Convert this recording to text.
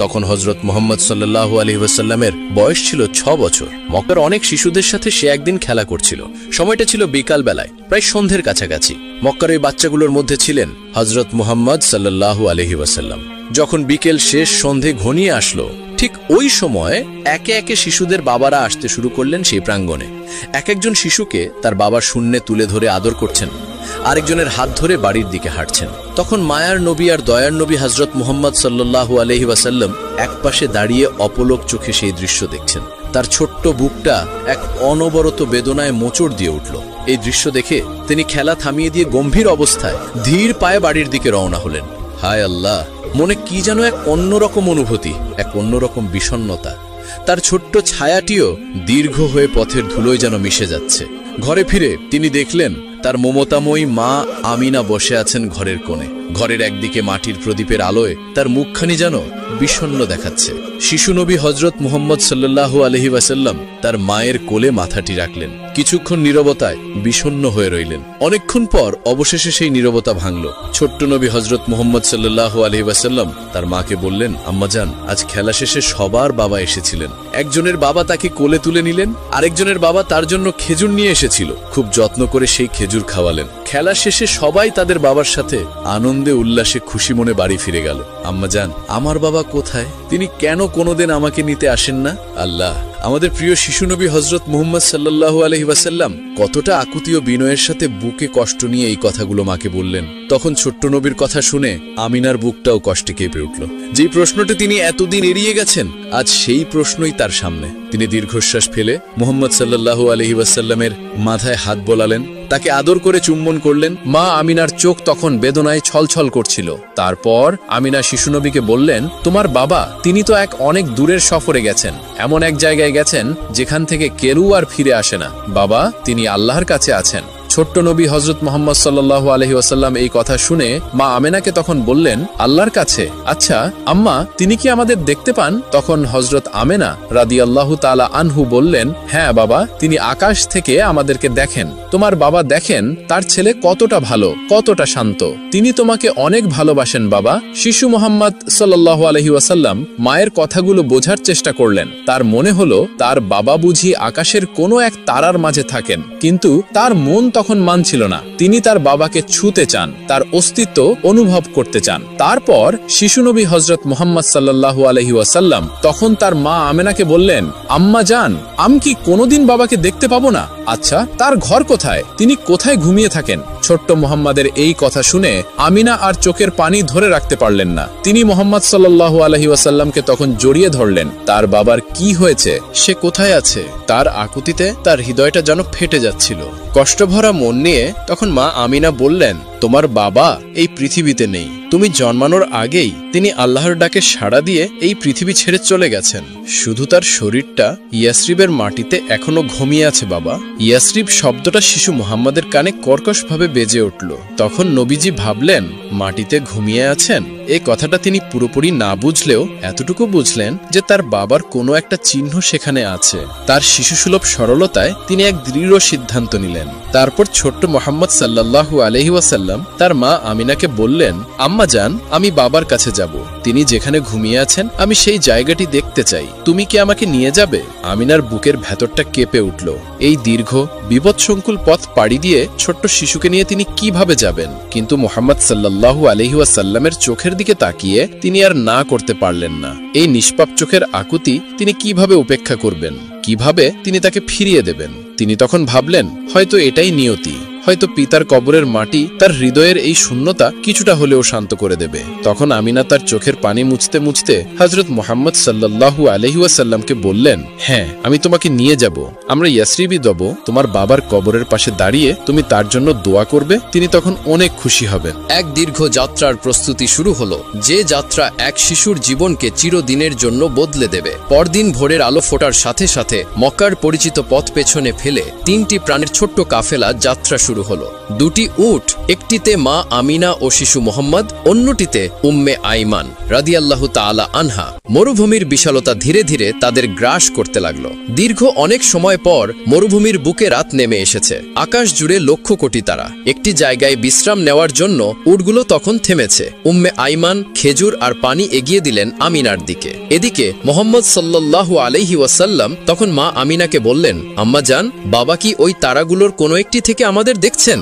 তখন হযরত মুহাম্মদ সাল্লাল্লাহু আলাইহি ওয়াসাল্লামের বয়স ছিল 6 বছর। মক্কার অনেক শিশুদের সাথে সে একদিন খেলা করছিল। সময়টা ছিল বিকাল বেলায়, প্রায় সন্ধ্যের কাছাকাছি। মক্কার এই বাচ্চাগুলোর মধ্যে ছিলেন হযরত মুহাম্মদ সাল্লাল্লাহু আলাইহি ওয়াসাল্লাম। যখন বিকেল শেষ, সন্ধে ঘনিয়ে আসলো, ঠিক ওই সময় একে একে শিশুদের বাবারা আসতে শুরু করলেন সেই প্রাঙ্গণে। এক একজন শিশুকে তার বাবা শূন্যে তুলে ধরে আদর করছেন, আরেকজনের হাত ধরে বাড়ির দিকে হাঁটছেন। তখন মায়ার নবী আর দয়ার নবী হযরত মুহাম্মদ সাল্লাল্লাহু আলাইহি ওয়াসাল্লাম একপাশে দাঁড়িয়ে অপলক চোখে সেই দৃশ্য দেখছেন। তার ছোট্ট বুকটা এক অনবরত বেদনায় মোচড় দিয়ে উঠল। এই দৃশ্য দেখে তিনি খেলা থামিয়ে দিয়ে গম্ভীর অবস্থায় ধীর পায়ে বাড়ির দিকে রওনা হলেন। হায় আল্লাহ, মনে কি যেন এক অন্যরকম অনুভূতি, এক অন্যরকম বিষণ্ণতা। তার ছোট্ট ছায়াটিও দীর্ঘ হয়ে পথের ধুলোয় যেন মিশে যাচ্ছে। ঘরে ফিরে তিনি দেখলেন তার মমতাময়ী মা আমিনা বসে আছেন ঘরের কোণে। ঘরের একদিকে মাটির প্রদীপের আলোয় তার মুখখানি যেন বিষণ্ণ দেখাচ্ছে। শিশু নবী হযরত মুহাম্মদ সাল্লাল্লাহু আলাইহি ওয়াসাল্লাম তার মায়ের কোলে মাথাটি রাখলেন। কিছুক্ষণ নীরবতায় বিষণ্ণ হয়ে রইলেন। অনেকক্ষণ পর অবশেষে সেই নীরবতা ভাঙল। ছোট্ট নবী হযরত মুহাম্মদ সাল্লাল্লাহু আলাইহি ওয়াসাল্লাম তার মাকে বললেন, আম্মাজান, আজ খেলা শেষে সবার বাবা এসেছিলেন। একজনের বাবা তাকে কোলে তুলে নিলেন, আরেকজনের বাবা তার জন্য খেজুর নিয়ে এসেছিল। খুব যত্ন করে সেই খেজুর খাওয়ালেন। খেলা শেষে সবাই তাদের বাবার সাথে আনন্দে উল্লাসে খুশি মনে বাড়ি ফিরে গেল। আম্মাজান, আমার বাবা কোথায়? তিনি কেন কোনোদিন আমাকে নিতে আসেন না? আল্লাহ, আমাদের প্রিয় শিশু নবী হযরত মুহাম্মদ সাল্লাল্লাহু আলাইহি ওয়াসাল্লাম কতটা আকুতি ও বিনয়ের সাথে বুকে কষ্ট নিয়ে এই কথাগুলো মাকে বললেন। তখন ছোট্ট নবীর কথা শুনে আমিনার বুকটাও কষ্টে কেঁপে উঠল। যেই প্রশ্নটি তিনি এতদিন এড়িয়ে গেছেন, আজ সেই প্রশ্নই তার সামনে। তিনি দীর্ঘশ্বাস ফেলে মুহাম্মদ সাল্লাল্লাহু আলাইহি ওয়াসাল্লামের মাথায় হাত বোলালেন, তাকে আদর করে চুম্বন করলেন। মা আমিনার চোখ তখন বেদনায় ছলছল করছিল। তারপর আমিনা শিশু নবীকে বললেন, তোমার বাবা, তিনি তো এক অনেক দূরের সফরে গেছেন, এমন এক জায়গায় গেছেন যেখান থেকে কেউ আর ফিরে আসে না। বাবা, তিনি আল্লাহর কাছে আছেন। ছোট্ট নবী হযরত মুহাম্মদ সাল্লাল্লাহু আলাইহি ওয়াসাল্লাম এই কথা শুনে মা আমেনাকে তখন বললেন, আল্লাহর কাছে? আচ্ছা আম্মা, তিনি কি আমাদের দেখতে পান? তখন হযরত আমেনা রাদিয়াল্লাহু তাআলা আনহু বললেন, হ্যাঁ বাবা, তিনি আকাশ থেকে আমাদেরকে দেখেন। তোমার বাবা দেখেন তার ছেলে কতটা ভালো, কতটা শান্ত। তিনি তোমাকে অনেক ভালোবাসেন বাবা। শিশু মুহাম্মদ সাল্লাল্লাহু আলাইহি ওয়াসাল্লাম মায়ের কথাগুলো বোঝার চেষ্টা করলেন। তার মনে হলো তার বাবা বুঝি আকাশের কোনো এক তারার মাঝে থাকেন, কিন্তু তার মন তখন মানছিল না। তিনি তার বাবাকে ছুঁতে চান, তার অস্তিত্ব অনুভব করতে চান। তারপর শিশু নবী হযরত মুহাম্মদ সাল্লাল্লাহু আলাইহি ওয়াসাল্লাম তখন তার মা আমেনাকে বললেন, আম্মা জান, আমি কি কোনোদিন বাবাকে দেখতে পাবো না? আচ্ছা, তার ঘর কোথায়? তিনি কোথায় ঘুমিয়ে থাকেন? ছোট্ট মুহাম্মাদের এই কথা শুনে আমিনা আর চোখের পানি ধরে রাখতে পারলেন না। তিনি মুহাম্মদ সাল্লাল্লাহু আলাইহি ওয়াসাল্লামকে তখন জড়িয়ে ধরলেন। তার বাবার কি হয়েছে, সে কোথায় আছে? তার আকুতিতে তার হৃদয়টা যেন ফেটে যাচ্ছিল। কষ্টভরা মন নিয়ে তখন মা আমিনা বললেন, তোমার বাবা এই পৃথিবীতে নেই। তুমি জন্মানোর আগেই তিনি আল্লাহর ডাকে সাড়া দিয়ে এই পৃথিবী ছেড়ে চলে গেছেন। শুধু তার শরীরটা ইয়াসরিবের মাটিতে এখনো ঘুমিয়ে আছে বাবা। ইয়াসরিব শব্দটা শিশু মুহাম্মাদের কানে কর্কশভাবে বেজে উঠল। তখন নবীজি ভাবলেন, মাটিতে ঘুমিয়ে আছেন। এই কথাটা তিনি পুরোপুরি না বুঝলেও এতটুকু বুঝলেন যে তার বাবার কোনো একটা চিহ্ন সেখানে আছে। তার শিশুসুলভ সরলতায় তিনি এক দৃঢ় সিদ্ধান্ত নিলেন। তারপর ছোট্ট মুহাম্মদ সাল্লাল্লাহু আলাইহি ওয়াসাল্লাম তার মা আমিনাকে বললেন, আম্মা জান, আমি বাবার কাছে যাব। তিনি যেখানে ঘুমিয়ে আছেন আমি সেই জায়গাটি দেখতে চাই। তুমি কি আমাকে নিয়ে যাবে? আমিনার বুকের ভেতরটা কেঁপে উঠল। এই দীর্ঘ বিপদসংকুল পথ পাড়ি দিয়ে ছোট্ট শিশুকে নিয়ে তিনি কিভাবে যাবেন? কিন্তু মুহাম্মদ সাল্লাল্লাহু আলাইহি ওয়াসাল্লামের চোখের দিকে তাকিয়ে তিনি আর না করতে পারলেন না। এই নিষ্পাপ চোখের আকুতি তিনি কিভাবে উপেক্ষা করবেন? কিভাবে তিনি তাকে ফিরিয়ে দেবেন? তিনি তখন ভাবলেন, হয়তো এটাই নিয়তি, হয়তো পিতার কবরের মাটি তার হৃদয়ের এই শূন্যতা কিছুটা হলেও শান্ত করে দেবে। তখন আমিনা তার চোখের পানি মুছতে মুছতে হযরত মুহাম্মদ সাল্লাল্লাহু আলাইহি ওয়াসাল্লামকে বললেন, হ্যাঁ, আমি তোমাকে নিয়ে যাব। আমরা ইয়াসরিবই যাব। তোমার বাবার কবরের পাশে দাঁড়িয়ে তুমি তার জন্য দোয়া করবে। তিনি তখন অনেক খুশি হবেন। এক দীর্ঘ যাত্রার প্রস্তুতি শুরু হলো, যে যাত্রা এক শিশুর জীবনকে চিরদিনের জন্য বদলে দেবে। পরদিন ভোরের আলো ফোটার সাথে সাথে মক্কার পরিচিত পথ পেছনে ফেলে তিনটি প্রাণের ছোট্ট কাফেলা যাত্রা শুরু হলো। দুটি উট, একটিতে মা আমিনা ও শিশু মোহাম্মদ, অন্যটিতে উম্মে আইমান রাদিয়াল্লাহু তাআলা আনহা। মরুভূমির বিশালতা ধীরে ধীরে তাদের গ্রাস করতে লাগলো। দীর্ঘ অনেক সময় পর মরুভূমির বুকে রাত নেমে এসেছে। আকাশ জুড়ে লক্ষ কোটি তারা। একটি জায়গায় বিশ্রাম নেওয়ার জন্য উটগুলো তখন থেমেছে। উম্মে আইমান খেজুর আর পানি এগিয়ে দিলেন আমিনার দিকে। এদিকে মুহাম্মদ সাল্লাল্লাহু আলাইহি ওয়াসাল্লাম তখন মা আমিনাকে বললেন, আম্মা জান, বাবা কি ওই তারাগুলোর কোনো একটি থেকে আমাদের দেখছেন?